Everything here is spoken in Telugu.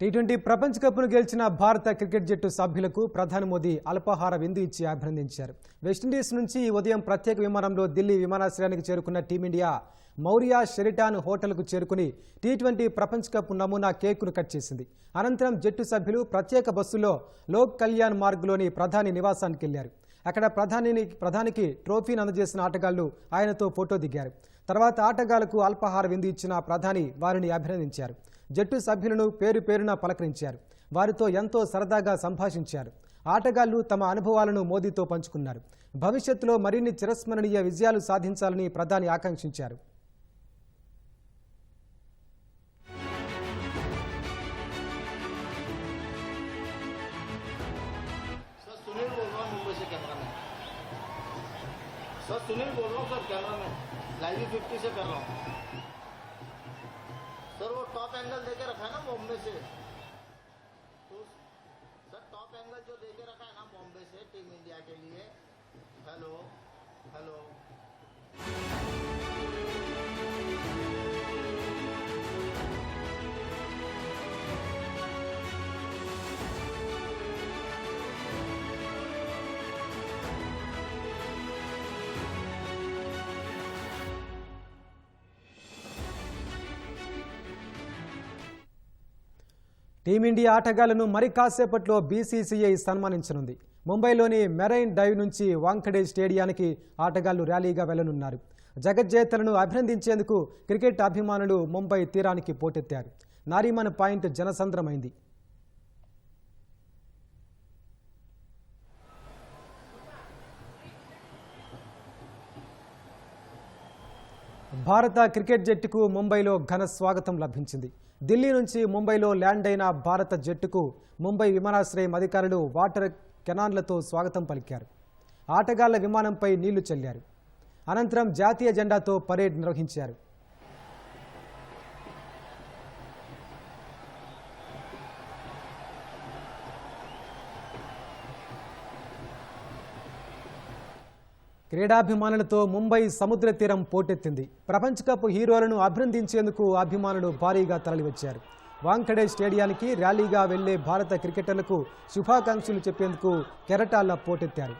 టీ20 ప్రపంచ కప్ను గెలిచిన భారత క్రికెట్ జట్టు సభ్యులకు ప్రధాని మోదీ అల్పాహార విందు ఇచ్చి అభినందించారు. వెస్టిండీస్ నుంచి ఉదయం ప్రత్యేక విమానంలో ఢిల్లీ విమానాశ్రయానికి చేరుకున్న టీమిండియా మౌరియా షెరిటాన్ హోటల్కు చేరుకుని టీ20 ప్రపంచ కప్ నమూనా కేకును కట్ చేసింది. అనంతరం జట్టు సభ్యులు ప్రత్యేక బస్సులో లోక్ కళ్యాణ్ మార్గ్లోని ప్రధాని నివాసానికి వెళ్లారు. అక్కడ ప్రధానికి ట్రోఫీని అందజేసిన ఆటగాళ్లు ఆయనతో ఫోటో దిగారు. తర్వాత ఆటగాళ్లకు అల్పాహార విందు ఇచ్చిన ప్రధాని వారిని అభినందించారు. జట్టు సభ్యులను పేరు పేరున పలకరించారు. వారితో ఎంతో సరదాగా సంభాషించారు. ఆటగాళ్లు తమ అనుభవాలను మోదీతో పంచుకున్నారు. భవిష్యత్తులో మరిన్ని చిరస్మరణీయ విజయాలు సాధించాలని ప్రధాని ఆకాంక్షించారు. सर सुनील बोल रहा हूँ सर, कैमरा में लाइव 50 से कर रहा हूँ सर। वो टॉप एंगल देके रखा है ना बॉम्बे से, तो सर टॉप एंगल जो देके रखा है ना बॉम्बे से टीम इंडिया के लिए। हेलो हेलो టీమిండియా ఆటగాళ్లను మరి కాసేపట్లో బీసీసీఐ సన్మానించనుంది. ముంబైలోని మెరైన్ డ్రైవ్ నుంచి వాంఖడే స్టేడియానికి ఆటగాళ్లు ర్యాలీగా వెళ్లనున్నారు. జగజ్జేతలను అభినందించేందుకు క్రికెట్ అభిమానులు ముంబై తీరానికి పోటెత్తారు. నారీమన్ పాయింట్ జనసంద్రమైంది. భారత క్రికెట్ జట్టుకు ముంబైలో ఘన స్వాగతం లభించింది. ఢిల్లీ నుంచి ముంబైలో ల్యాండ్ అయిన భారత జట్టుకు ముంబై విమానాశ్రయం అధికారులు వాటర్ కెనాన్లతో స్వాగతం పలికారు. ఆటగాళ్ల విమానంపై నీళ్లు చల్లారు. అనంతరం జాతీయ జెండాతో పరేడ్ నిర్వహించారు. క్రీడాభిమానులతో ముంబై సముద్ర తీరం పోటెత్తింది. ప్రపంచ కప్ హీరోలను అభినందించేందుకు అభిమానులు భారీగా తరలివచ్చారు. వాంఖడే స్టేడియానికి ర్యాలీగా వెళ్లే భారత క్రికెటర్లకు శుభాకాంక్షలు చెప్పేందుకు కెరటాల పోటెత్తారు.